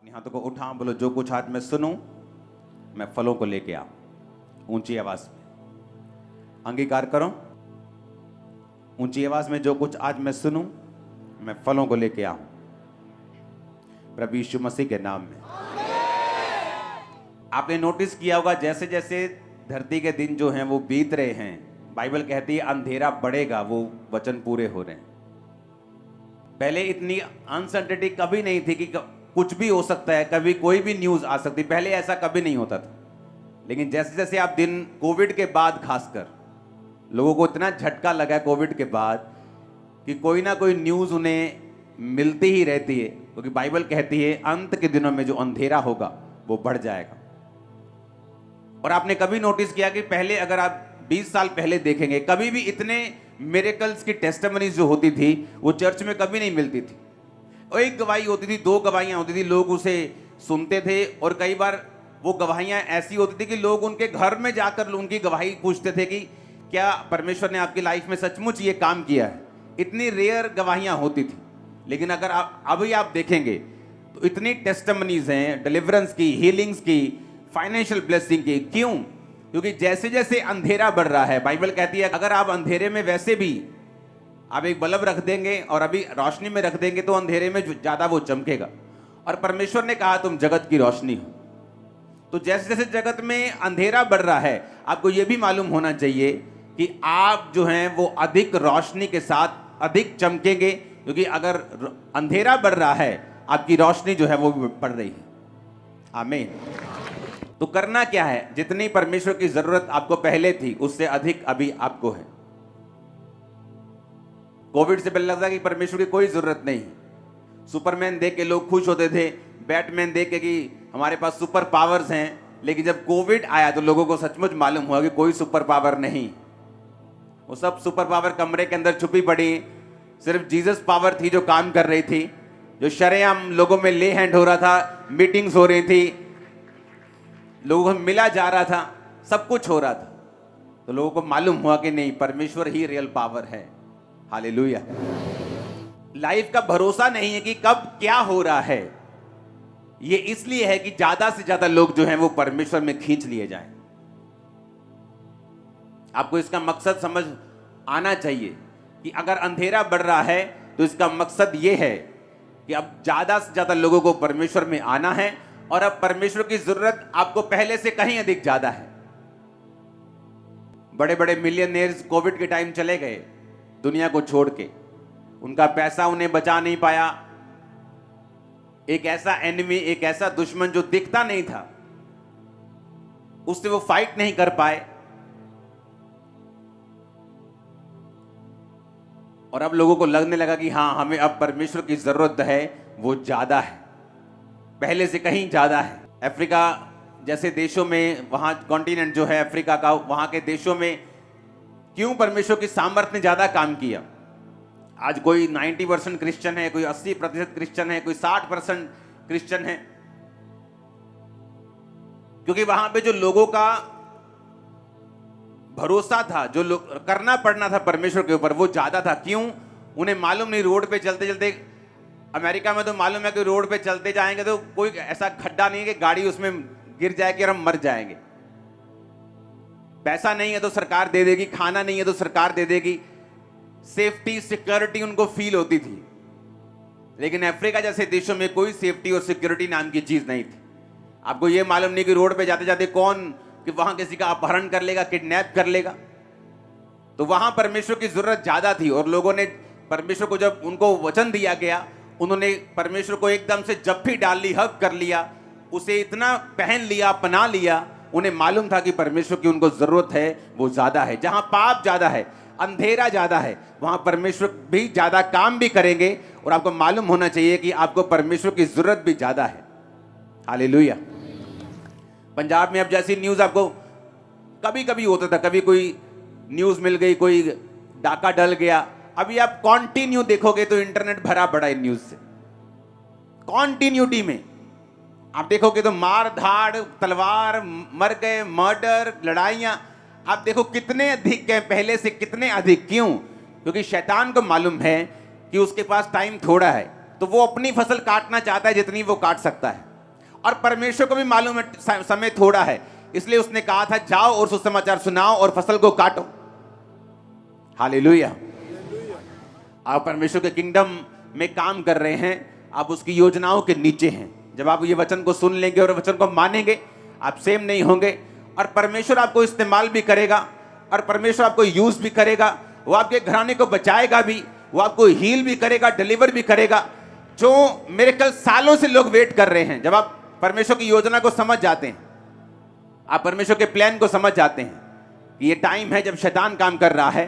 अपने हाथों को उठाओ, बोलो जो कुछ आज मैं सुनूं मैं फलों को लेके आऊं। ऊंची आवाज में अंगीकार करो, ऊंची आवाज में जो कुछ आज मैं सुनूं मैं फलों को लेके आऊं, प्रभु यीशु मसीह के नाम में। आपने नोटिस किया होगा जैसे जैसे धरती के दिन जो हैं वो बीत रहे हैं, बाइबल कहती है अंधेरा बढ़ेगा, वो वचन पूरे हो रहे हैं। पहले इतनी अनसर्टेनिटी कभी नहीं थी कि कुछ भी हो सकता है, कभी कोई भी न्यूज आ सकती, पहले ऐसा कभी नहीं होता था। लेकिन जैसे जैसे आप दिन कोविड के बाद खासकर लोगों को इतना झटका लगा है कोविड के बाद कि कोई ना कोई न्यूज उन्हें मिलती ही रहती है, क्योंकि बाइबल कहती है अंत के दिनों में जो अंधेरा होगा वो बढ़ जाएगा। और आपने कभी नोटिस किया कि पहले अगर आप 20 साल पहले देखेंगे, कभी भी इतने मिरेकल्स की टेस्टिमनीज जो होती थी वो चर्च में कभी नहीं मिलती थी। और एक गवाही होती थी, दो गवाहियां होती थी, लोग उसे सुनते थे। और कई बार वो गवाहियां ऐसी होती थी कि लोग उनके घर में जाकर उनकी गवाही पूछते थे कि क्या परमेश्वर ने आपकी लाइफ में सचमुच ये काम किया है। इतनी रेयर गवाहियां होती थी। लेकिन अगर आप अभी आप देखेंगे तो इतनी टेस्टिमनीज हैं, डिलीवरेंस की, हीलिंग्स की, फाइनेंशियल ब्लेसिंग की। क्यों? क्योंकि जैसे जैसे अंधेरा बढ़ रहा है, बाइबल कहती है अगर आप अंधेरे में वैसे भी आप एक बल्ब रख देंगे और अभी रोशनी में रख देंगे तो अंधेरे में ज्यादा वो चमकेगा। और परमेश्वर ने कहा तुम जगत की रोशनी हो। तो जैसे जैसे जगत में अंधेरा बढ़ रहा है, आपको यह भी मालूम होना चाहिए कि आप जो हैं वो अधिक रोशनी के साथ अधिक चमकेंगे, क्योंकि अगर अंधेरा बढ़ रहा है आपकी रोशनी जो है वो बढ़ रही है। आमीन। तो करना क्या है? जितनी परमेश्वर की जरूरत आपको पहले थी उससे अधिक अभी आपको है। कोविड से पहले लगता कि परमेश्वर की कोई जरूरत नहीं। सुपरमैन देख के लोग खुश होते थे, बैटमैन देख के कि हमारे पास सुपर पावर्स हैं। लेकिन जब कोविड आया तो लोगों को सचमुच मालूम हुआ कि कोई सुपर पावर नहीं, वो सब सुपर पावर कमरे के अंदर छुपी पड़ी। सिर्फ जीसस पावर थी जो काम कर रही थी, जो शरेआम लोगों में ले हैंड हो रहा था, मीटिंग्स हो रही थी, लोगों को मिला जा रहा था, सब कुछ हो रहा था। तो लोगों को मालूम हुआ कि नहीं, परमेश्वर ही रियल पावर है। हालेलुया। लाइफ का भरोसा नहीं है कि कब क्या हो रहा है, ये इसलिए है कि ज्यादा से ज्यादा लोग जो हैं वो परमेश्वर में खींच लिए जाएं। आपको इसका मकसद समझ आना चाहिए कि अगर अंधेरा बढ़ रहा है तो इसका मकसद ये है कि अब ज्यादा से ज्यादा लोगों को परमेश्वर में आना है। और अब परमेश्वर की जरूरत आपको पहले से कहीं अधिक ज्यादा है। बड़े बड़े मिलियनेयर्स कोविड के टाइम चले गए दुनिया को छोड़ के, उनका पैसा उन्हें बचा नहीं पाया। एक ऐसा एनिमी, एक ऐसा दुश्मन जो दिखता नहीं था, उससे वो फाइट नहीं कर पाए। और अब लोगों को लगने लगा कि हां, हमें अब परमेश्वर की जरूरत है, वो ज्यादा है, पहले से कहीं ज्यादा है। अफ्रीका जैसे देशों में, वहां कॉन्टिनेंट जो है अफ्रीका का, वहां के देशों में क्यों परमेश्वर की सामर्थ्य ने ज्यादा काम किया? आज कोई 90% क्रिश्चियन है, कोई 80% क्रिश्चियन है, कोई 60% क्रिश्चियन है, क्योंकि वहां पे जो लोगों का भरोसा था, जो करना पड़ना था परमेश्वर के ऊपर, वो ज्यादा था। क्यों? उन्हें मालूम नहीं, रोड पे चलते चलते, अमेरिका में तो मालूम है कि रोड पे चलते जाएंगे तो कोई ऐसा खड्डा नहीं है कि गाड़ी उसमें गिर जाएगी और हम मर जाएंगे। पैसा नहीं है तो सरकार दे देगी, खाना नहीं है तो सरकार दे देगी, सेफ्टी सिक्योरिटी उनको फील होती थी। लेकिन अफ्रीका जैसे देशों में कोई सेफ्टी और सिक्योरिटी नाम की चीज नहीं थी। आपको यह मालूम नहीं कि रोड पे जाते जाते कौन कि वहां किसी का अपहरण कर लेगा, किडनैप कर लेगा। तो वहां परमेश्वर की जरूरत ज्यादा थी। और लोगों ने परमेश्वर को, जब उनको वचन दिया गया, उन्होंने परमेश्वर को एकदम से जप्फी डाल ली, हक कर लिया, उसे इतना पहन लिया, अपना लिया। उन्हें मालूम था कि परमेश्वर की उनको जरूरत है, वो ज्यादा है। जहां पाप ज्यादा है, अंधेरा ज्यादा है, वहां परमेश्वर भी ज्यादा काम भी करेंगे। और आपको मालूम होना चाहिए कि आपको परमेश्वर की जरूरत भी ज्यादा है। हालेलुया। पंजाब में अब जैसी न्यूज आपको कभी कभी होता था, कभी कोई न्यूज मिल गई, कोई डाका डल गया। अभी आप कॉन्टिन्यू देखोगे तो इंटरनेट भरा पड़ा है न्यूज से। कॉन्टिन्यूटी में आप देखोगे तो मार धाड़, तलवार, मर गए, मर्डर, लड़ाइयां, आप देखो कितने अधिक हैं, पहले से कितने अधिक। क्यों? क्योंकि शैतान को मालूम है कि उसके पास टाइम थोड़ा है, तो वो अपनी फसल काटना चाहता है जितनी वो काट सकता है। और परमेश्वर को भी मालूम है समय थोड़ा है, इसलिए उसने कहा था जाओ और सुसमाचार सुनाओ और फसल को काटो। हालेलुया। आप परमेश्वर के किंगडम में काम कर रहे हैं, आप उसकी योजनाओं के नीचे हैं। जब आप ये वचन को सुन लेंगे और वचन को मानेंगे, आप सेम नहीं होंगे और परमेश्वर आपको इस्तेमाल भी करेगा और परमेश्वर आपको यूज भी करेगा। वो आपके घराने को बचाएगा भी, वो आपको हील भी करेगा, डिलीवर भी करेगा। जो मिरेकल सालों से लोग वेट कर रहे हैं, जब आप परमेश्वर की योजना को समझ जाते हैं, आप परमेश्वर के प्लान को समझ जाते हैं कि ये टाइम है जब शैतान काम कर रहा है।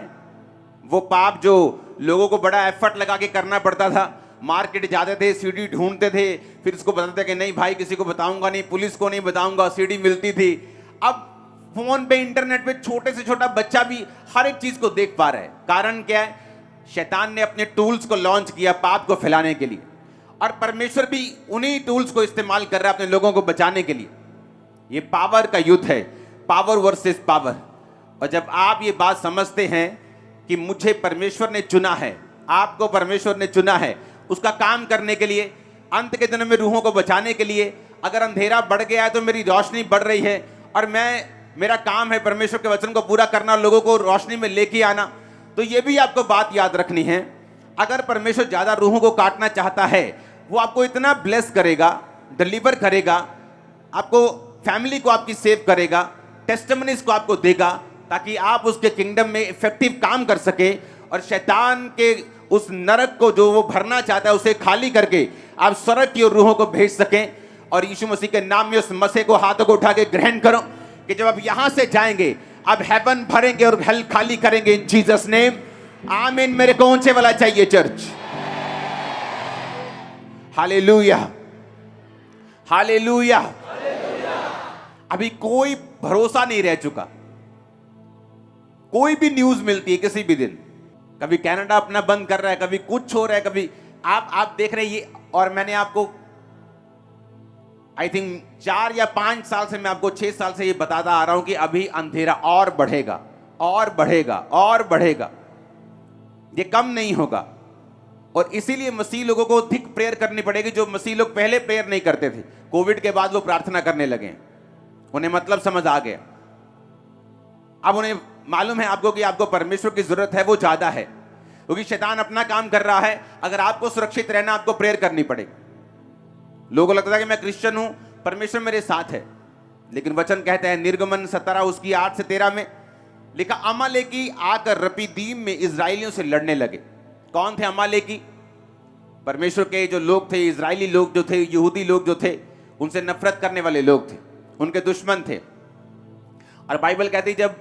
वो पाप जो लोगों को बड़ा एफर्ट लगा के करना पड़ता था, मार्केट जाते थे, सीडी ढूंढते थे, फिर उसको बताते कि नहीं भाई किसी को बताऊंगा नहीं, पुलिस को नहीं बताऊंगा, सीडी मिलती थी। अब फोन पे, इंटरनेट पे छोटे से छोटा बच्चा भी हर एक चीज को देख पा रहा है। कारण क्या है? शैतान ने अपने टूल्स को लॉन्च किया पाप को फैलाने के लिए, और परमेश्वर भी उन्हीं टूल्स को इस्तेमाल कर रहा है अपने लोगों को बचाने के लिए। ये पावर का युद्ध है, पावर वर्सेस पावर। और जब आप ये बात समझते हैं कि मुझे परमेश्वर ने चुना है, आपको परमेश्वर ने चुना है उसका काम करने के लिए, अंत के दिनों में रूहों को बचाने के लिए। अगर अंधेरा बढ़ गया है तो मेरी रोशनी बढ़ रही है, और मेरा काम है परमेश्वर के वचन को पूरा करना, लोगों को रोशनी में लेके आना। तो ये भी आपको बात याद रखनी है, अगर परमेश्वर ज्यादा रूहों को काटना चाहता है, वो आपको इतना ब्लेस करेगा, डिलीवर करेगा, आपको फैमिली को आपकी सेव करेगा, टेस्टिमनीज को आपको देगा, ताकि आप उसके किंगडम में इफेक्टिव काम कर सके और शैतान के उस नरक को जो वो भरना चाहता है उसे खाली करके आप स्वर्ग की ओर रूहों को भेज सकें। और यीशु मसीह के नाम में उस मसीह को हाथों को उठा के ग्रहण करो कि जब आप यहां से जाएंगे, आप हेवन भरेंगे और हेल खाली करेंगे इन जीसस नेम। आमीन। मेरे को ऊंचे वाला चाहिए चर्च। Hallelujah, hallelujah. अभी कोई भरोसा नहीं रह चुका। कोई भी न्यूज मिलती है किसी भी दिन, कभी कनाडा अपना बंद कर रहा है, कभी कुछ हो रहा है, कभी आप देख रहे हैं ये। और मैंने आपको आई थिंक 4 या 5 साल से, मैं आपको 6 साल से ये बताता आ रहा हूं कि अभी अंधेरा और बढ़ेगा और बढ़ेगा और बढ़ेगा, ये कम नहीं होगा। और इसीलिए मसीह लोगों को अधिक प्रेयर करनी पड़ेगी। जो मसीह लोग पहले प्रेयर नहीं करते थे, कोविड के बाद वो प्रार्थना करने लगे, उन्हें मतलब समझ आ गया। अब उन्हें मालूम है आपको कि आपको परमेश्वर की जरूरत है, वो ज्यादा है, क्योंकि शैतान अपना काम कर रहा है। अगर आपको सुरक्षित रहना, आपको प्रेयर करनी पड़ेगी। लोगों को लगता है कि मैं क्रिश्चियन हूं, परमेश्वर मेरे साथ है, लेकिन वचन कहते हैं निर्गमन 17 उसकी 8 से 13 में लिखा, अमालेकी आकर रपीदीम में इजराइलियों से लड़ने लगे। कौन थे अमालेकी? परमेश्वर के जो लोग थे, इजरायली लोग जो थे, यहूदी लोग जो थे, उनसे नफरत करने वाले लोग थे, उनके दुश्मन थे। और बाइबल कहती जब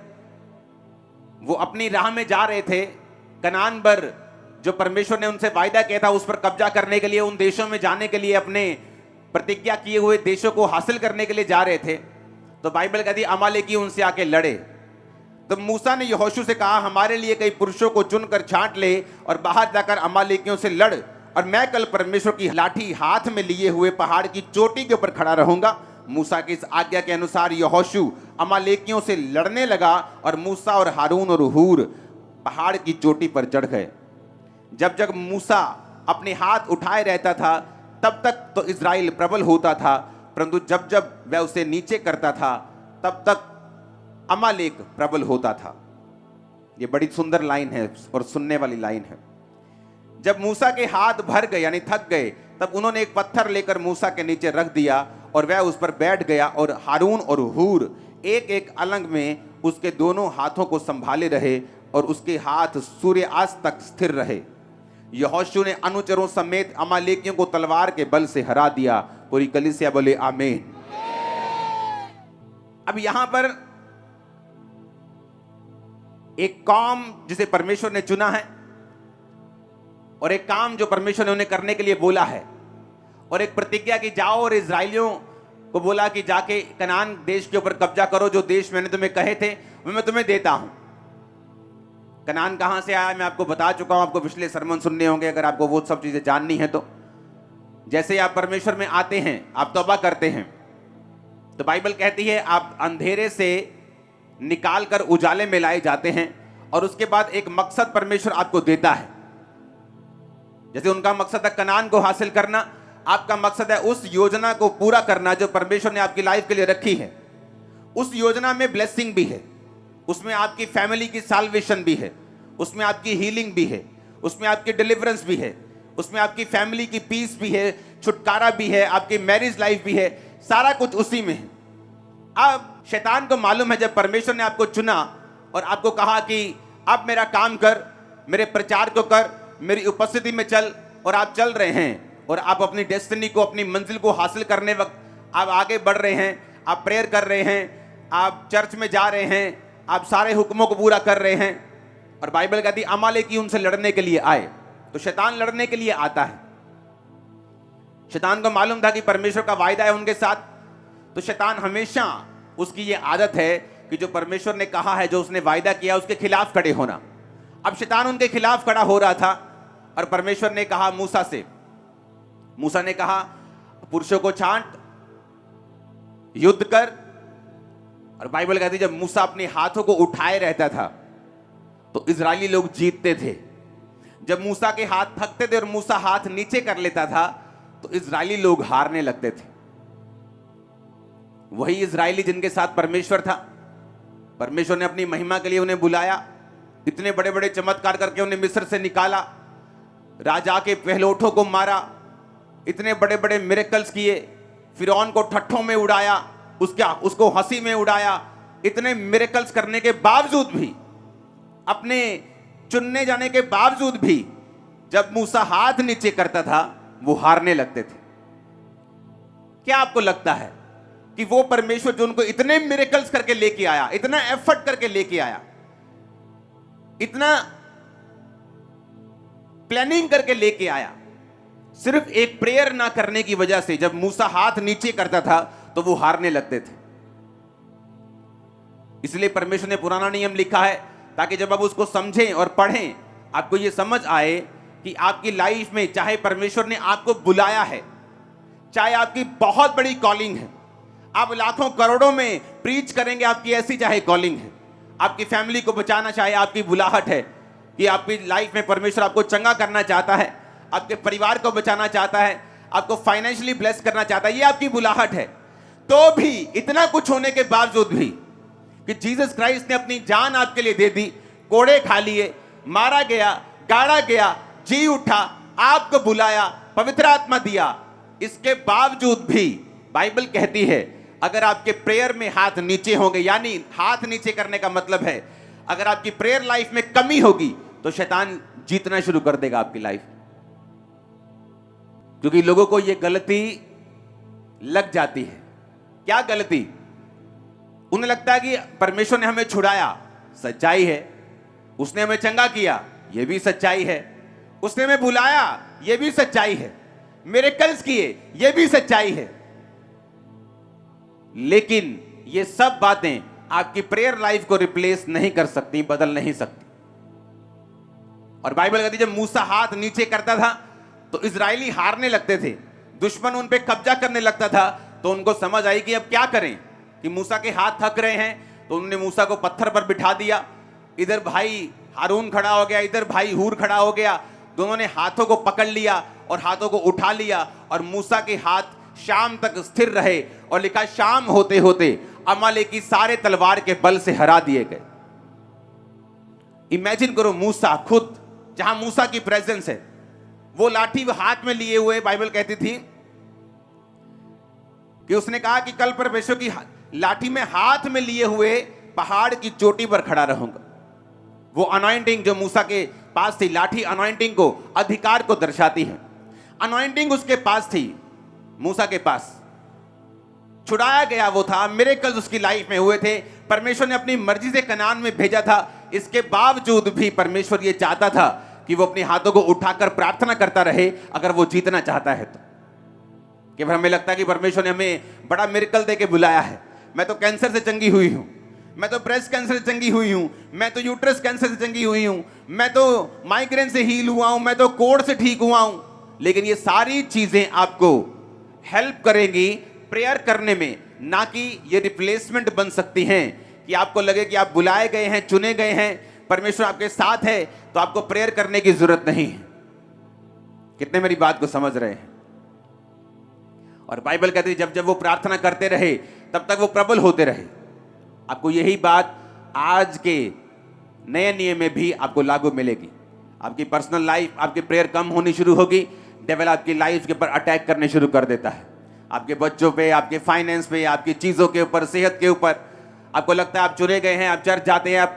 वो अपनी राह में जा रहे थे, कनान पर जो परमेश्वर ने उनसे वायदा किया था उस पर कब्जा करने के लिए, उन देशों में जाने के लिए, अपने प्रतिज्ञा किए हुए देशों को हासिल करने के लिए जा रहे थे, तो बाइबल कहती अमालेकी उनसे आके लड़े। तो मूसा ने यहोशू से कहा, हमारे लिए कई पुरुषों को चुनकर छांट ले और बाहर जाकर अमालेकियों से लड़, और मैं कल परमेश्वर की लाठी हाथ में लिए हुए पहाड़ की चोटी के ऊपर खड़ा रहूंगा। मूसा की इस आज्ञा के अनुसार यहोशू अमालेकियों से लड़ने लगा, और मूसा और हारून और हूर पहाड़ की चोटी पर चढ़ गए। जब जब मूसा अपने हाथ उठाए रहता था, तब तक तो इजराइल प्रबल होता था, परंतु जब जब वह उसे नीचे करता था, तब तक अमालेक प्रबल होता था। यह बड़ी सुंदर लाइन है और सुनने वाली लाइन है। जब मूसा के हाथ भर गए यानी थक गए, तब उन्होंने एक पत्थर लेकर मूसा के नीचे रख दिया और वह उस पर बैठ गया, और हारून और हूर एक एक अलंग में उसके दोनों हाथों को संभाले रहे, और उसके हाथ सूर्यास्त तक स्थिर रहे। यहोशू ने अनुचरों समेत अमालेकियों को तलवार के बल से हरा दिया। पूरी कलीसिया बोले आमीन। अब यहां पर एक कौम जिसे परमेश्वर ने चुना है, और एक काम जो परमेश्वर ने उन्हें करने के लिए बोला है, और एक प्रतिज्ञा की जाओ और इजराइलियों को बोला कि जाके कनान देश के ऊपर कब्जा करो, जो देश मैंने तुम्हें कहे थे वो मैं तुम्हें देता हूं। कनान कहां से आया मैं आपको बता चुका हूं, आपको पिछले सरमन सुनने होंगे अगर आपको वो सब चीजें जाननी है तो। जैसे आप परमेश्वर में आते हैं, आप तौबा करते हैं, तो बाइबल कहती है आप अंधेरे से निकाल कर उजाले में लाए जाते हैं, और उसके बाद एक मकसद परमेश्वर आपको देता है। जैसे उनका मकसद था कनान को हासिल करना, आपका मकसद है उस योजना को पूरा करना जो परमेश्वर ने आपकी लाइफ के लिए रखी है। उस योजना में ब्लेसिंग भी है, उसमें आपकी फैमिली की साल्वेशन भी है, उसमें आपकी हीलिंग भी है, उसमें आपकी डिलीवरेंस भी है, उसमें आपकी फैमिली की पीस भी है, छुटकारा भी है, आपकी मैरिज लाइफ भी है, सारा कुछ उसी में है। अब शैतान को मालूम है जब परमेश्वर ने आपको चुना और आपको कहा कि अब मेरा काम कर, मेरे प्रचार को कर, मेरी उपस्थिति में चल, और आप चल रहे हैं और आप अपनी डेस्टिनी को, अपनी मंजिल को हासिल करने वक्त आप आगे बढ़ रहे हैं, आप प्रेयर कर रहे हैं, आप चर्च में जा रहे हैं, आप सारे हुक्मों को पूरा कर रहे हैं। और बाइबल कहती है अमालेकी उनसे लड़ने के लिए आए। तो शैतान लड़ने के लिए आता है। शैतान को मालूम था कि परमेश्वर का वायदा है उनके साथ, तो शैतान हमेशा, उसकी ये आदत है कि जो परमेश्वर ने कहा है, जो उसने वायदा किया, उसके खिलाफ खड़े होना। अब शैतान उनके खिलाफ खड़ा हो रहा था और परमेश्वर ने कहा मूसा से, मूसा ने कहा पुरुषों को छांट, युद्ध कर। और बाइबल कहती है जब मूसा अपने हाथों को उठाए रहता था तो इजरायली लोग जीतते थे। जब मूसा के हाथ थकते थे और मूसा हाथ नीचे कर लेता था तो इजरायली लोग हारने लगते थे। वही इजरायली जिनके साथ परमेश्वर था, परमेश्वर ने अपनी महिमा के लिए उन्हें बुलाया, इतने बड़े बड़े चमत्कार करके उन्हें मिस्र से निकाला, राजा के पहलोठों को मारा, इतने बड़े बड़े मिरेकल्स किए, फिरौन को ठट्ठों में उड़ाया, उसको हंसी में उड़ाया। इतने मिरेकल्स करने के बावजूद भी, अपने चुनने जाने के बावजूद भी, जब मूसा हाथ नीचे करता था वो हारने लगते थे। क्या आपको लगता है कि वो परमेश्वर जो उनको इतने मिरेकल्स करके लेके आया, इतना एफर्ट करके लेके आया, इतना प्लानिंग करके लेके आया, सिर्फ एक प्रेयर ना करने की वजह से जब मूसा हाथ नीचे करता था तो वो हारने लगते थे? इसलिए परमेश्वर ने पुराना नियम लिखा है ताकि जब आप उसको समझें और पढ़ें, आपको ये समझ आए कि आपकी लाइफ में चाहे परमेश्वर ने आपको बुलाया है, चाहे आपकी बहुत बड़ी कॉलिंग है, आप लाखों करोड़ों में प्रीच करेंगे, आपकी ऐसी चाहे कॉलिंग है, आपकी फैमिली को बचाना चाहे आपकी बुलाहट है, कि आपकी लाइफ में परमेश्वर आपको चंगा करना चाहता है, आपके परिवार को बचाना चाहता है, आपको फाइनेंशियली ब्लेस करना चाहता है, ये आपकी बुलाहट है, तो भी इतना कुछ होने के बावजूद भी कि जीसस क्राइस्ट ने अपनी जान आपके लिए दे दी, कोड़े खा लिए, मारा गया, गाड़ा गया, जी उठा, आपको बुलाया, पवित्र आत्मा दिया, इसके बावजूद भी बाइबल कहती है अगर आपके प्रेयर में हाथ नीचे होंगे, यानी हाथ नीचे करने का मतलब है अगर आपकी प्रेयर लाइफ में कमी होगी तो शैतान जीतना शुरू कर देगा आपकी लाइफ। क्योंकि लोगों को यह गलती लग जाती है। क्या गलती? उन्हें लगता है कि परमेश्वर ने हमें छुड़ाया, सच्चाई है, उसने हमें चंगा किया, यह भी सच्चाई है, उसने हमें बुलाया, यह भी सच्चाई है, मिरेकल्स किए, यह भी सच्चाई है। लेकिन ये सब बातें आपकी प्रेयर लाइफ को रिप्लेस नहीं कर सकती, बदल नहीं सकती। और बाइबल कहती है जब मूसा हाथ नीचे करता था तो इजरायली हारने लगते थे, दुश्मन उन पे कब्जा करने लगता था, तो उनको समझ आई कि अब क्या करें, कि मूसा के हाथ थक रहे हैं, तो उन्होंने मूसा को पत्थर पर बिठा दिया। इधर भाई हारून खड़ा हो गया, इधर भाई हूर खड़ा हो गया, दोनों ने हाथों को पकड़ लिया और हाथों को उठा लिया, और मूसा के हाथ शाम तक स्थिर रहे, और लिखा शाम होते होते अमालेकी सारे तलवार के बल से हरा दिए गए। इमेजिन करो, मूसा खुद, जहां मूसा की प्रेजेंस है, वो लाठी हाथ में लिए हुए, बाइबल कहती थी कि उसने कहा कि कल परमेश्वर की लाठी में हाथ में लिए हुए पहाड़ की चोटी पर खड़ा रहूंगा। वो अनॉइंटिंग जो मूसा के पास थी, लाठी अनॉइंटिंग को, अधिकार को दर्शाती है। अनॉइंटिंग उसके पास थी, मूसा के पास छुड़ाया गया वो था, मिरेकल्स उसकी लाइफ में हुए थे, परमेश्वर ने अपनी मर्जी से कनान में भेजा था। इसके बावजूद भी परमेश्वर ये चाहता था कि वो अपने हाथों को उठाकर प्रार्थना करता रहे, अगर वो जीतना चाहता है तो। कि हमें लगता है कि परमेश्वर ने हमें बड़ा मिरेकल देके बुलाया है, मैं तो कैंसर से चंगी हुई हूं, मैं तो ब्रेस्ट कैंसर से चंगी हुई हूं, मैं तो यूट्रस कैंसर से चंगी हुई हूं, मैं तो माइग्रेन से हील हुआ हूं, मैं तो कोढ़ से ठीक हुआ हूं। लेकिन ये सारी चीजें आपको हेल्प करेंगी प्रेयर करने में, ना कि ये रिप्लेसमेंट बन सकती हैं कि आपको लगे कि आप बुलाए गए हैं, चुने गए हैं, परमेश्वर आपके साथ है, तो आपको प्रेयर करने की जरूरत नहीं है। कितने मेरी बात को समझ रहे हैं? और बाइबल कहती है जब जब वो प्रार्थना करते रहे तब तक वो प्रबल होते रहे। आपको यही बात आज के नए नियम में भी आपको लागू मिलेगी। आपकी पर्सनल लाइफ, आपकी प्रेयर कम होनी शुरू होगी, डेविल आपकी लाइफ के ऊपर अटैक करने शुरू कर देता है, आपके बच्चों पे, आपके फाइनेंस पे, आपकी चीजों के ऊपर, सेहत के ऊपर। आपको लगता है आप चुने गए हैं, आप चर्च जाते हैं, आप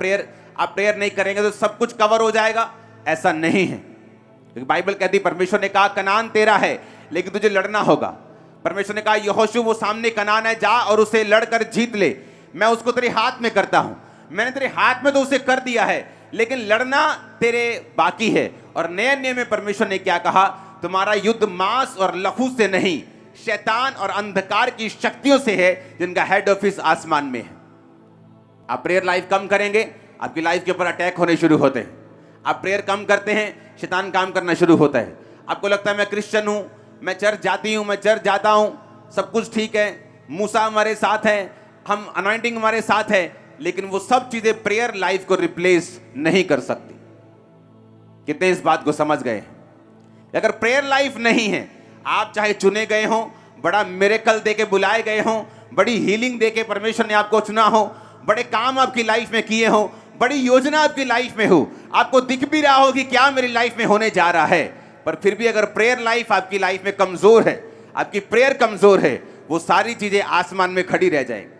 प्रेयर नहीं करेंगे तो सब कुछ कवर हो जाएगा। ऐसा नहीं है, क्योंकि बाइबल कहती, परमेश्वर ने कहा कनान तेरा है लेकिन तुझे लड़ना होगा। परमेश्वर ने कहा यहोशू वो सामने कनान है, जा और उसे लड़कर जीत ले, मैं उसको तेरे हाथ में करता हूं। मैंने तेरे हाथ में तो उसे कर दिया है, लेकिन लड़ना तेरे बाकी है। और नए नियम में परमेश्वर ने क्या कहा, तुम्हारा युद्ध मांस और लहू से नहीं, शैतान और अंधकार की शक्तियों से है जिनका हेड ऑफिस आसमान में है। आप प्रेयर लाइफ कम करेंगे, आपकी लाइफ के ऊपर अटैक होने शुरू होते हैं। आप प्रेयर कम करते हैं, शैतान काम करना शुरू होता है। आपको लगता है मैं क्रिश्चियन हूं, मैं चर्च जाती हूं, मैं चर्च जाता हूं, सब कुछ ठीक है, मूसा हमारे साथ है, हम अनॉइंटिंग हमारे साथ है, लेकिन वो सब चीजें प्रेयर लाइफ को रिप्लेस नहीं कर सकती। कितने इस बात को समझ गए? अगर प्रेयर लाइफ नहीं है, आप चाहे चुने गए हो, बड़ा मिरेकल देके बुलाए गए हो, बड़ी हीलिंग देके परमेश्वर ने आपको चुना हो, बड़े काम आपकी लाइफ में किए हो, बड़ी योजना आपकी लाइफ में हो, आपको दिख भी रहा हो कि क्या मेरी लाइफ में होने जा रहा है, पर फिर भी अगर प्रेयर लाइफ आपकी लाइफ में कमजोर है, आपकी प्रेयर कमजोर है, वो सारी चीजें आसमान में खड़ी रह जाएंगी।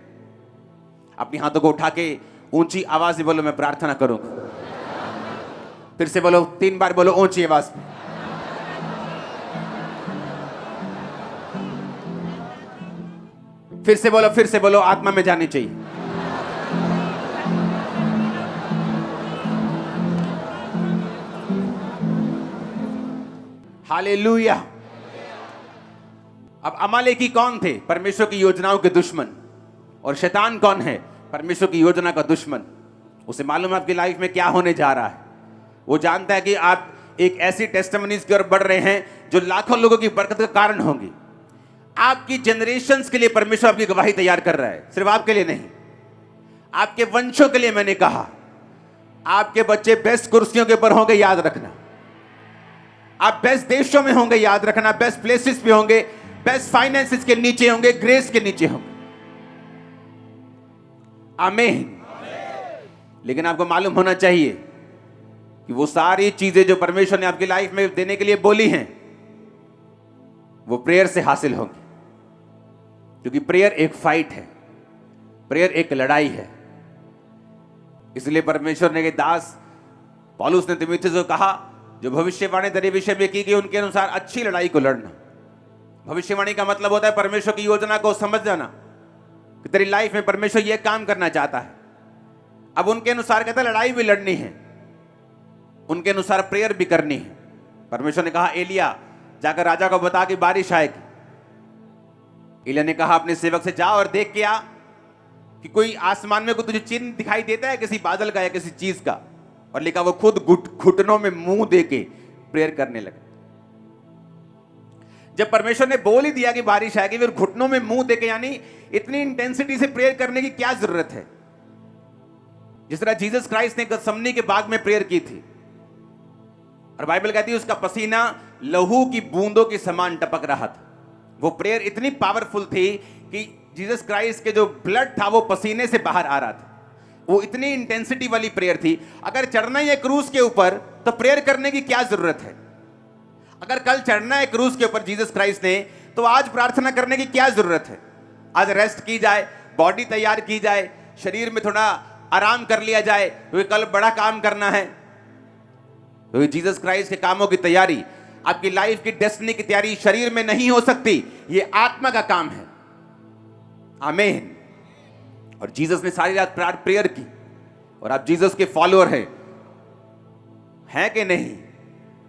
अपनी हाथों को उठा के ऊंची आवाज में बोलो मैं प्रार्थना करूंगा। फिर से बोलो, 3 बार बोलो ऊंची आवाज में। फिर से बोलो आत्मा में जानी चाहिए। हालेलुया। अब अमालेकी कौन थे? परमेश्वर की योजनाओं के दुश्मन। और शैतान कौन है? परमेश्वर की योजना का दुश्मन। उसे मालूम है आपकी लाइफ में क्या होने जा रहा है। वो जानता है कि आप एक ऐसी टेस्टिमनीज की ओर बढ़ रहे हैं जो लाखों लोगों की बरकत का कारण होंगी। आपकी जनरेशंस के लिए परमेश्वर आपकी गवाही तैयार कर रहा है, सिर्फ आपके लिए नहीं, आपके वंशों के लिए। मैंने कहा आपके बच्चे बेस्ट कुर्सियों के ऊपर होंगे, याद रखना। आप बेस्ट देशों में होंगे, याद रखना। बेस्ट प्लेसेस पे होंगे, बेस्ट फाइनेंसेस के नीचे होंगे, ग्रेस के नीचे होंगे। आमीन। लेकिन आपको मालूम होना चाहिए कि वो सारी चीजें जो परमेश्वर ने आपकी लाइफ में देने के लिए बोली हैं, वो प्रेयर से हासिल होंगी। क्योंकि प्रेयर एक फाइट है, प्रेयर एक लड़ाई है। इसलिए परमेश्वर ने के दास पौलुस ने तीमुथियुस को कहा, जो भविष्यवाणी तेरे विषय में की गई उनके अनुसार अच्छी लड़ाई को लड़ना। भविष्यवाणी का मतलब होता है परमेश्वर की योजना को समझ जाना कि तेरी लाइफ में परमेश्वर यह काम करना चाहता है। अब उनके अनुसार कहता है लड़ाई भी लड़नी है, उनके अनुसार प्रेयर भी करनी है। परमेश्वर ने कहा एलिया जाकर राजा को बता कि बारिश आएगी। एलिया ने कहा अपने सेवक से, जा और देख के आ कि कोई आसमान में कोई तुझे चिन्ह दिखाई देता है किसी बादल का या किसी चीज का। और लिखा वो खुद घुटनों में मुंह देके प्रेयर करने लगे। जब परमेश्वर ने बोल ही दिया कि बारिश आएगी, फिर घुटनों में मुंह देके, यानी इतनी इंटेंसिटी से प्रेयर करने की क्या जरूरत है? जिस तरह जीसस क्राइस्ट ने गतसमनी के बाग में प्रेयर की थी, और बाइबल कहती है उसका पसीना लहू की बूंदों के समान टपक रहा था। वो प्रेयर इतनी पावरफुल थी कि जीसस क्राइस्ट के जो ब्लड था वो पसीने से बाहर आ रहा था। वो इतनी इंटेंसिटी वाली प्रेयर थी। अगर चढ़ना ही है क्रूस के ऊपर तो प्रेयर करने की क्या जरूरत है? अगर कल चढ़ना है क्रूस के ऊपर जीसस क्राइस्ट ने, तो आज प्रार्थना करने की क्या जरूरत है? आज रेस्ट की जाए, बॉडी तैयार की जाए, शरीर में थोड़ा आराम कर लिया जाए, क्योंकि कल बड़ा काम करना है। क्योंकि जीसस क्राइस्ट के कामों की तैयारी, आपकी लाइफ की डेस्टिनी की तैयारी शरीर में नहीं हो सकती, ये आत्मा का काम है। आमीन। और जीसस ने सारी रात प्रेयर की, और आप जीसस के फॉलोअर हैं कि नहीं?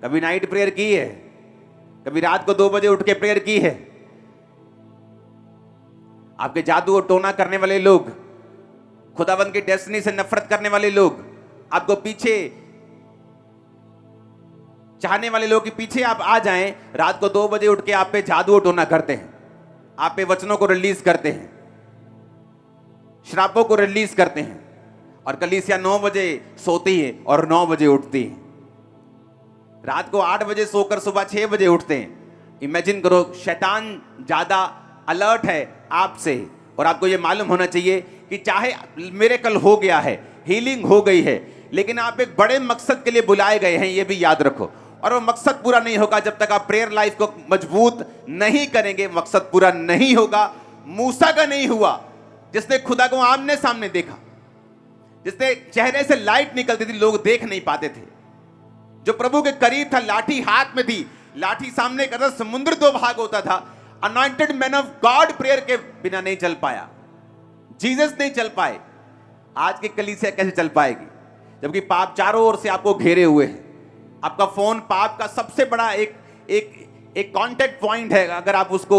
कभी नाइट प्रेयर की है? कभी रात को 2 बजे उठ के प्रेयर की है? आपके जादू और टोना करने वाले लोग, खुदावंद की डेस्टिनी से नफरत करने वाले लोग, आपको पीछे चाहने वाले लोग के पीछे आप आ जाएं, रात को 2 बजे उठ के आप पे जादू और टोना करते हैं, आप पे वचनों को रिलीज करते हैं, श्रापों को रिलीज करते हैं, और कलीसिया 9 बजे सोती है और 9 बजे उठती है। रात को 8 बजे सोकर सुबह 6 बजे उठते हैं। इमेजिन करो, शैतान ज्यादा अलर्ट है आपसे, और आपको यह मालूम होना चाहिए कि चाहे मिरेकल हो गया है, हीलिंग हो गई है, लेकिन आप एक बड़े मकसद के लिए बुलाए गए हैं, यह भी याद रखो। और वो मकसद पूरा नहीं होगा जब तक आप प्रेयर लाइफ को मजबूत नहीं करेंगे। मकसद पूरा नहीं होगा। मूसा का नहीं हुआ, जिसने खुदा को आमने सामने देखा, जिसने चेहरे से लाइट निकलती थी, लोग देख नहीं पाते थे, जो प्रभु के करीब था, लाठी हाथ में थी, लाठी सामने करता, समुद्र दो भाग होता था। Anointed man of God prayer के बिना नहीं चल पाया, जीसस नहीं चल पाए। आज की कलीसिया कैसे चल पाएगी जबकि पाप चारों ओर से आपको घेरे हुए हैं? आपका फोन पाप का सबसे बड़ा एक कांटेक्ट पॉइंट है, अगर आप उसको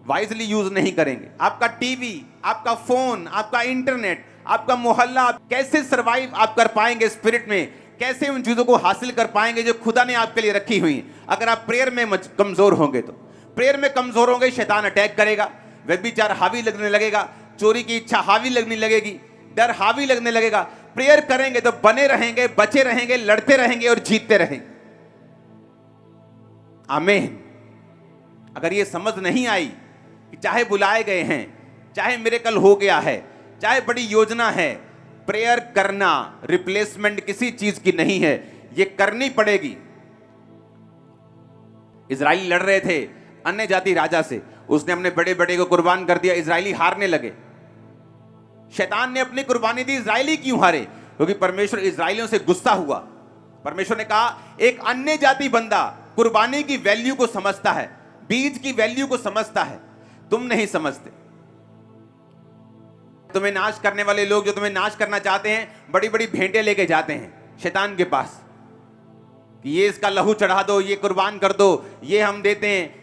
वाइजली यूज नहीं करेंगे। आपका टीवी, आपका फोन, आपका इंटरनेट, आपका मोहल्ला, आप कैसे सरवाइव आप कर पाएंगे स्पिरिट में? कैसे उन चीजों को हासिल कर पाएंगे जो खुदा ने आपके लिए रखी हुई? अगर आप प्रेयर में कमजोर होंगे तो प्रेयर में कमजोर होंगे, शैतान अटैक करेगा, व्यभिचार हावी लगने लगेगा, चोरी की इच्छा हावी लगने लगेगी, डर हावी लगने लगेगा। प्रेयर करेंगे तो बने रहेंगे, बचे रहेंगे, लड़ते रहेंगे और जीतते रहेंगे। आमीन। अगर ये समझ नहीं आई कि चाहे बुलाए गए हैं, चाहे मिरेकल हो गया है, चाहे बड़ी योजना है, प्रेयर करना रिप्लेसमेंट किसी चीज की नहीं है, ये करनी पड़ेगी। इजराइली लड़ रहे थे अन्य जाति राजा से, उसने अपने बड़े बड़े को कुर्बान कर दिया, इजराइली हारने लगे। शैतान ने अपनी कुर्बानी दी, इजराइली क्यों हारे? क्योंकि परमेश्वर इजराइलियों से गुस्सा हुआ। परमेश्वर ने कहा एक अन्य जाति बंदा कुर्बानी की वैल्यू को समझता है, बीज की वैल्यू को समझता है, तुम नहीं समझते। तुम्हें नाश करने वाले लोग जो तुम्हें नाश करना चाहते हैं, बड़ी बड़ी भेंटें लेके जाते हैं शैतान के पास कि ये इसका लहू चढ़ा दो, ये कुर्बान कर दो, ये हम देते हैं।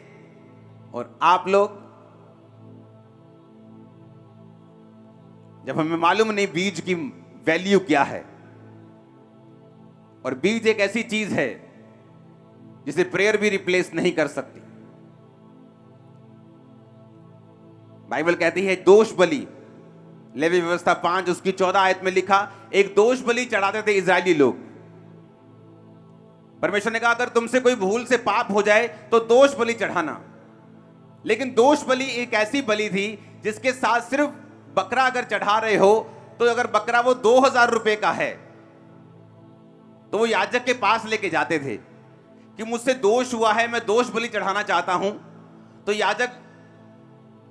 और आप लोग, जब हमें मालूम नहीं बीज की वैल्यू क्या है, और बीज एक ऐसी चीज है जिसे प्रेयर भी रिप्लेस नहीं कर सकती। बाइबल कहती है दोष बलि, लेवी व्यवस्था 5 उसकी 14 आयत में लिखा, एक दोष बलि चढ़ाते थे इजरायली लोग। परमेश्वर ने कहा अगर तुमसे कोई भूल से पाप हो जाए तो दोष बलि चढ़ाना। लेकिन दोष बलि एक ऐसी बलि थी जिसके साथ सिर्फ बकरा अगर चढ़ा रहे हो, तो अगर बकरा वो 2000 रुपए का है तो वो याजक के पास लेके जाते थे कि मुझसे दोष हुआ है, मैं दोष बलि चढ़ाना चाहता हूं। तो याजक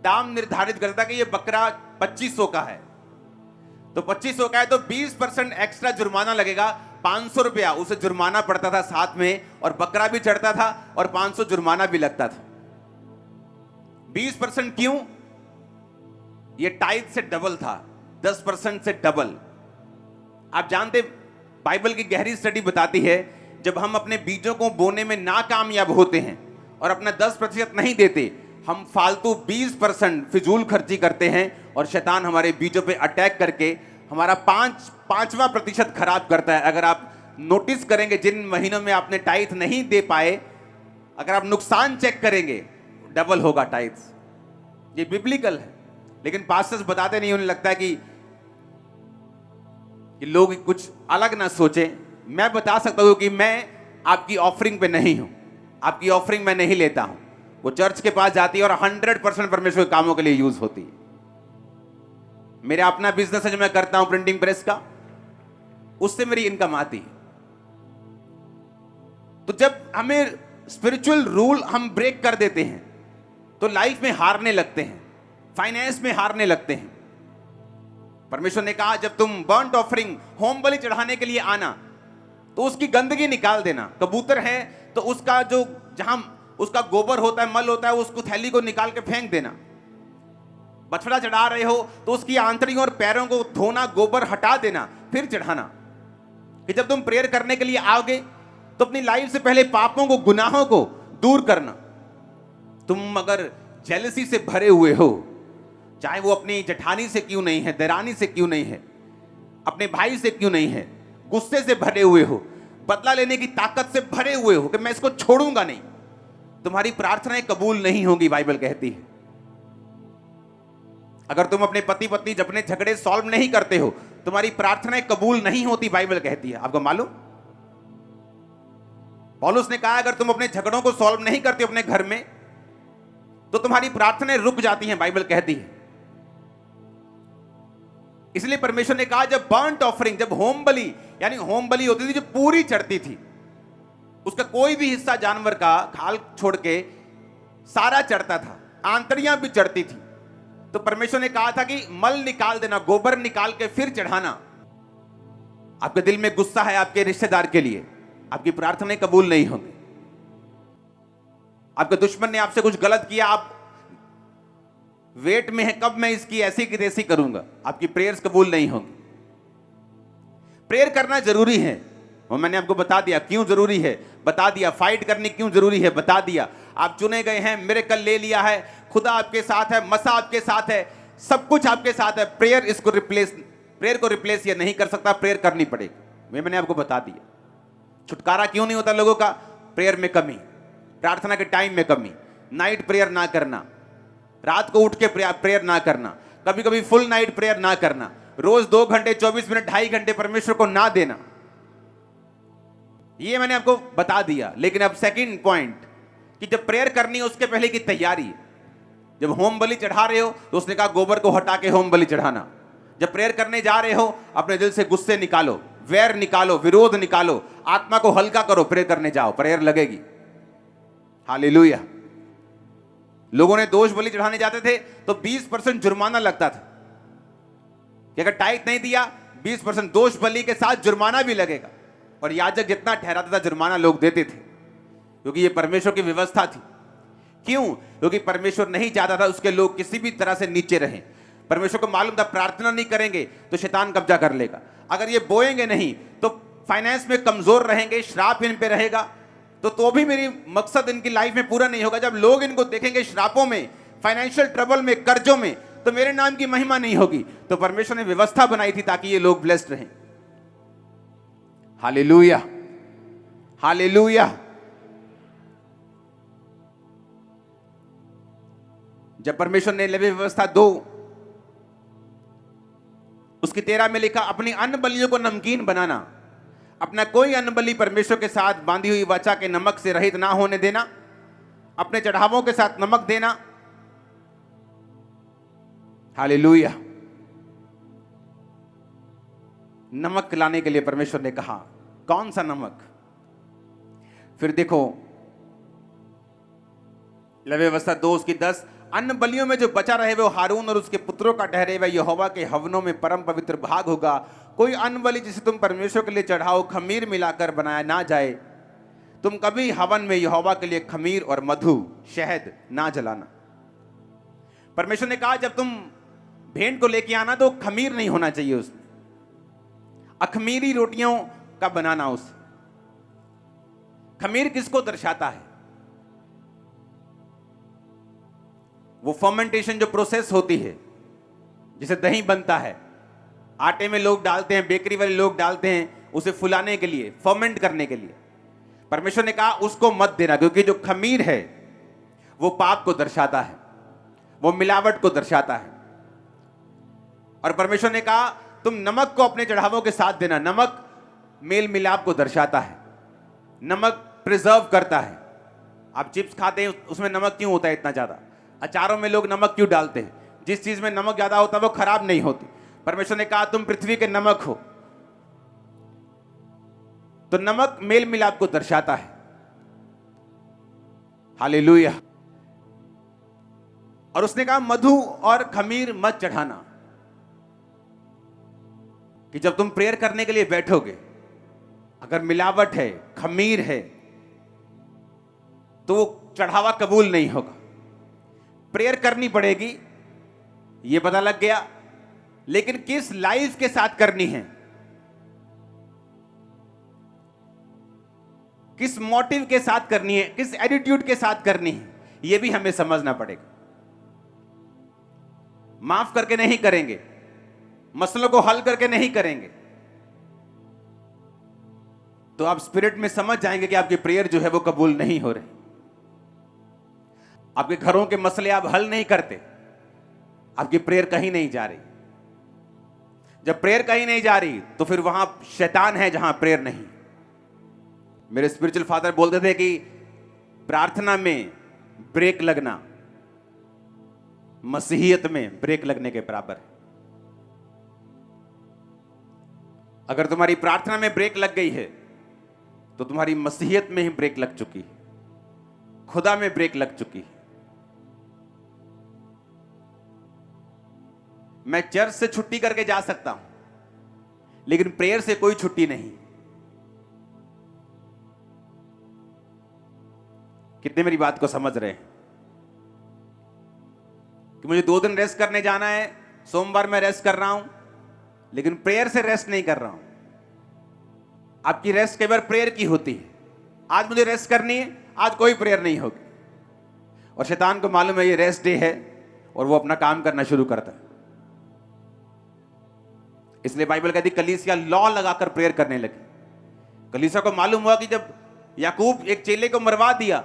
दाम निर्धारित करता कि ये बकरा 2500 का है, तो 2500 का है तो 20% एक्स्ट्रा जुर्माना लगेगा, 500 रुपया उसे जुर्माना पड़ता था साथ में, और बकरा भी चढ़ता था और 500 जुर्माना भी लगता था। 20% क्यों? ये टाइथ से डबल था, 10% से डबल। आप जानते, बाइबल की गहरी स्टडी बताती है जब हम अपने बीजों को बोने में नाकामयाब होते हैं और अपना 10% नहीं देते, हम फालतू 20% फिजूल खर्ची करते हैं, और शैतान हमारे बीजों पे अटैक करके हमारा 5वां प्रतिशत खराब करता है। अगर आप नोटिस करेंगे जिन महीनों में आपने टाइथ नहीं दे पाए, अगर आप नुकसान चेक करेंगे, डबल होगा टाइथ्स। ये बिब्लिकल है, लेकिन पास्टर्स बताते नहीं, उन्हें लगता है कि लोग कुछ अलग ना सोचें। मैं बता सकता हूं कि मैं आपकी ऑफरिंग पे नहीं हूं, आपकी ऑफरिंग मैं नहीं लेता हूं। वो चर्च के पास जाती है और 100% परमेश्वर के कामों के लिए यूज होती है। मेरा अपना बिजनेस है जो मैं करता हूं प्रिंटिंग प्रेस का, उससे मेरी इनकम आती है। तो जब हमें स्पिरिचुअल रूल हम ब्रेक कर देते हैं तो लाइफ में हारने लगते हैं, फाइनेंस में हारने लगते हैं। परमेश्वर ने कहा जब तुम बर्न्ट ऑफरिंग, होम बलि चढ़ाने के लिए आना तो उसकी गंदगी निकाल देना। कबूतर है तो उसका जो जहां उसका गोबर होता है, मल होता है, उसको थैली को निकाल के फेंक देना। बछड़ा चढ़ा रहे हो तो उसकी आंतड़ियों और पैरों को धोना, गोबर हटा देना, फिर चढ़ाना। कि जब तुम प्रेयर करने के लिए आओगे तो अपनी लाइफ से पहले पापों को, गुनाहों को दूर करना। तुम अगर जेलसी से भरे हुए हो, चाहे वो अपनी जेठानी से क्यों नहीं है, देरानी से क्यों नहीं है, अपने भाई से क्यों नहीं है, गुस्से से भरे हुए हो, बदला लेने की ताकत से भरे हुए हो कि मैं इसको छोड़ूंगा नहीं, तुम्हारी प्रार्थनाएं कबूल नहीं होंगी। बाइबल कहती है अगर तुम अपने पति पत्नी अपने झगड़े सॉल्व नहीं करते हो, तुम्हारी प्रार्थनाएं कबूल नहीं होती। बाइबल कहती है, आपको मालूम? पौलुस ने कहा अगर तुम अपने झगड़ों को सॉल्व नहीं करते अपने घर में तो तुम्हारी प्रार्थनाएं रुक जाती हैं, बाइबल कहती है। इसलिए परमेश्वर ने कहा जब बर्न्ट ऑफरिंग, जब होम बलि, यानी होम बलि होती थी जो पूरी चढ़ती थी, उसका कोई भी हिस्सा जानवर का खाल छोड़ के सारा चढ़ता था, आंतड़ियां भी चढ़ती थी, तो परमेश्वर ने कहा था कि मल निकाल देना, गोबर निकाल के फिर चढ़ाना। आपके दिल में गुस्सा है आपके रिश्तेदार के लिए, आपकी प्रार्थनाएं कबूल नहीं होंगी। आपके दुश्मन ने आपसे कुछ गलत किया, आप वेट में है कब मैं इसकी ऐसी की तैसी करूंगा, आपकी प्रेयर्स कबूल नहीं होंगी। प्रेयर करना जरूरी है और मैंने आपको बता दिया क्यों जरूरी है, बता दिया फाइट करनी क्यों जरूरी है, बता दिया। आप चुने गए हैं, मिरेकल ले लिया है, खुदा आपके साथ है, मसा आपके साथ है, सब कुछ आपके साथ है। प्रेयर इसको प्रेयर को रिप्लेस ये नहीं कर सकता, प्रेयर करनी पड़ेगी। मैंने आपको बता दिया छुटकारा क्यों नहीं होता लोगों का, प्रेयर में कमी, प्रार्थना के टाइम में कमी, नाइट प्रेयर ना करना, रात को उठ के प्रेयर ना करना, कभी कभी फुल नाइट प्रेयर ना करना, रोज 2 घंटे 24 मिनट 2.5 घंटे परमेश्वर को ना देना, ये मैंने आपको बता दिया। लेकिन अब सेकंड पॉइंट कि जब प्रेयर करनी है उसके पहले की तैयारी। जब होम बलि चढ़ा रहे हो तो उसने कहा गोबर को हटा के होम बलि चढ़ाना। जब प्रेयर करने जा रहे हो अपने दिल से गुस्से निकालो, वैर निकालो, विरोध निकालो, आत्मा को हल्का करो, प्रेयर करने जाओ, प्रेयर लगेगी। हालेलुया। लोगों ने दोष बलि चढ़ाने जाते थे तो 20% जुर्माना लगता था कि अगर टाइट नहीं दिया 20% दोष बलि के साथ जुर्माना भी लगेगा, और याजक जितना ठहराता था जुर्माना लोग देते थे, क्योंकि ये परमेश्वर की व्यवस्था थी। क्यों? क्योंकि परमेश्वर नहीं चाहता था उसके लोग किसी भी तरह से नीचे रहें। परमेश्वर को मालूम था प्रार्थना नहीं करेंगे तो शैतान कब्जा कर लेगा, अगर ये बोएंगे नहीं तो फाइनेंस में कमजोर रहेंगे, श्राप इन पे रहेगा, तो भी मेरी मकसद इनकी लाइफ में पूरा नहीं होगा। जब लोग इनको देखेंगे श्रापों में, फाइनेंशियल ट्रबल में, कर्जों में, तो मेरे नाम की महिमा नहीं होगी। तो परमेश्वर ने व्यवस्था बनाई थी ताकि ये लोग ब्लेस्ड रहें। Hallelujah, hallelujah. जब परमेश्वर ने लेवी व्यवस्था 2 उसकी 13 में लिखा अपनी अन्न बलियों को नमकीन बनाना, अपना कोई अन्न बलि परमेश्वर के साथ बांधी हुई वाचा के नमक से रहित ना होने देना, अपने चढ़ावों के साथ नमक देना। हालेलुया। नमक लाने के लिए परमेश्वर ने कहा, कौन सा नमक? फिर देखो लेवी व्यवस्था 2 उसकी 10, अन्न बलियों में जो बचा रहे वो हारून और उसके पुत्रों का ठहरे, वह यहोवा के हवनों में परम पवित्र भाग होगा। कोई अन्न बलि जिसे तुम परमेश्वर के लिए चढ़ाओ खमीर मिलाकर बनाया ना जाए। तुम कभी हवन में यहोवा के लिए खमीर और मधु, शहद ना जलाना। परमेश्वर ने कहा जब तुम भेंट को लेके आना तो खमीर नहीं होना चाहिए उसमें, अखमीरी रोटियों का बनाना। उस खमीर किसको दर्शाता है? वो फर्मेंटेशन जो प्रोसेस होती है, जिसे दही बनता है, आटे में लोग डालते हैं, बेकरी वाले लोग डालते हैं उसे फुलाने के लिए, फर्मेंट करने के लिए। परमेश्वर ने कहा उसको मत देना, क्योंकि जो खमीर है वो पाप को दर्शाता है, वो मिलावट को दर्शाता है। और परमेश्वर ने कहा तुम नमक को अपने चढ़ावों के साथ देना। नमक मेल मिलाप को दर्शाता है, नमक प्रिजर्व करता है। आप चिप्स खाते हैं उसमें नमक क्यों होता है इतना ज्यादा? अचारों में लोग नमक क्यों डालते हैं? जिस चीज में नमक ज्यादा होता है वो खराब नहीं होती। परमेश्वर ने कहा तुम पृथ्वी के नमक हो। तो नमक मेल मिलाप को दर्शाता है। हालेलुया। और उसने कहा मधु और खमीर मत चढ़ाना, कि जब तुम प्रेयर करने के लिए बैठोगे अगर मिलावट है, खमीर है, तो वो चढ़ावा कबूल नहीं होगा। प्रेयर करनी पड़ेगी, ये पता लग गया, लेकिन किस लाइफ के साथ करनी है, किस मोटिव के साथ करनी है, किस एटीट्यूड के साथ करनी है, यह भी हमें समझना पड़ेगा। माफ करके नहीं करेंगे, मसलों को हल करके नहीं करेंगे, तो आप स्पिरिट में समझ जाएंगे कि आपकी प्रेयर जो है वो कबूल नहीं हो रही। आपके घरों के मसले आप हल नहीं करते, आपकी प्रेयर कहीं नहीं जा रही। जब प्रेयर कहीं नहीं जा रही तो फिर वहां शैतान है जहां प्रेयर नहीं। मेरे स्पिरिचुअल फादर बोलते थे कि प्रार्थना में ब्रेक लगना मसीहियत में ब्रेक लगने के बराबर है। अगर तुम्हारी प्रार्थना में ब्रेक लग गई है तो तुम्हारी मसीहियत में ही ब्रेक लग चुकी है, खुदा में ब्रेक लग चुकी है। मैं चर्च से छुट्टी करके जा सकता हूं, लेकिन प्रेयर से कोई छुट्टी नहीं। कितने मेरी बात को समझ रहे हैं कि मुझे 2 दिन रेस्ट करने जाना है, सोमवार मैं रेस्ट कर रहा हूं, लेकिन प्रेयर से रेस्ट नहीं कर रहा हूं। आपकी रेस्ट केवल प्रेयर की होती है। आज मुझे रेस्ट करनी है, आज कोई प्रेयर नहीं होगी, और शैतान को मालूम है ये रेस्ट डे है और वो अपना काम करना शुरू करता है। इसलिए बाइबल कहती कलीसिया लॉ लगाकर प्रेयर करने लगी। कलीसिया को मालूम हुआ कि जब याकूब एक चेले को मरवा दिया,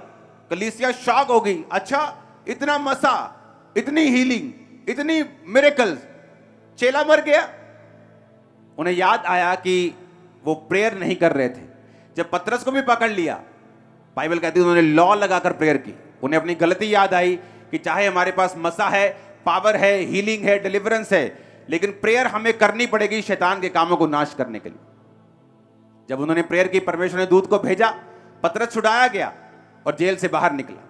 कलीसिया शॉक हो गई। अच्छा, इतना मसा, इतनी हीलिंग, इतनी मिरेकल्स, चेला मर गया। उन्हें याद आया कि वो प्रेयर नहीं कर रहे थे। जब पतरस को भी पकड़ लिया, बाइबल कहती है उन्होंने लॉ लगाकर प्रेयर की। उन्हें अपनी गलती याद आई कि चाहे हमारे पास मसा है, पावर है, हीलिंग है, डिलीवरेंस है, लेकिन प्रेयर हमें करनी पड़ेगी शैतान के कामों को नाश करने के लिए। जब उन्होंने प्रेयर की, परमेश्वर ने दूत को भेजा, पतरस छुड़ाया गया और जेल से बाहर निकला।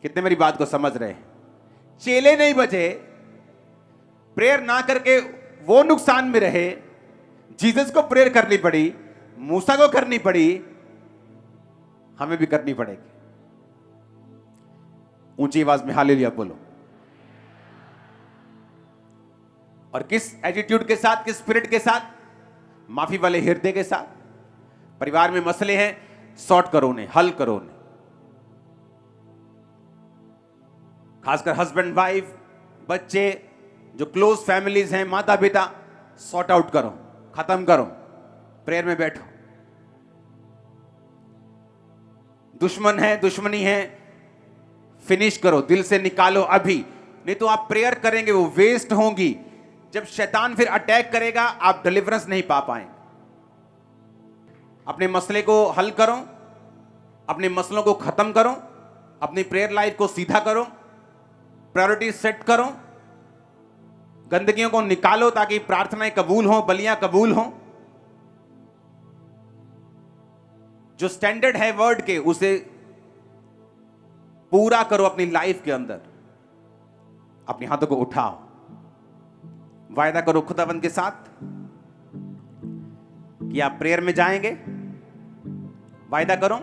कितने मेरी बात को समझ रहे हैं? चेले नहीं बचे, प्रेयर ना करके वो नुकसान में रहे। जीसस को प्रेयर करनी पड़ी, मूसा को करनी पड़ी, हमें भी करनी पड़ेगी। ऊंची आवाज में हालेलुया बोलो। और किस एटीट्यूड के साथ, किस स्पिरिट के साथ? माफी वाले हृदय के साथ। परिवार में मसले हैं, सॉर्ट करो उन्हें, हल करो उन्हें। खासकर हस्बैंड वाइफ, बच्चे, जो क्लोज फैमिलीज हैं, माता पिता, सॉर्ट आउट करो, खत्म करो, प्रेयर में बैठो। दुश्मन है, दुश्मनी है, फिनिश करो, दिल से निकालो अभी, नहीं तो आप प्रेयर करेंगे वो वेस्ट होंगी। जब शैतान फिर अटैक करेगा, आप डिलीवरेंस नहीं पा पाएंगे। अपने मसले को हल करो, अपने मसलों को खत्म करो, अपनी प्रेयर लाइफ को सीधा करो, प्रायोरिटी सेट करो, गंदगियों को निकालो ताकि प्रार्थनाएं कबूल हो, बलियां कबूल हो। जो स्टैंडर्ड है वर्ड के, उसे पूरा करो अपनी लाइफ के अंदर। अपने हाथों को उठाओ, वायदा करो खुदाबंद के साथ कि आप प्रेयर में जाएंगे। वायदा करो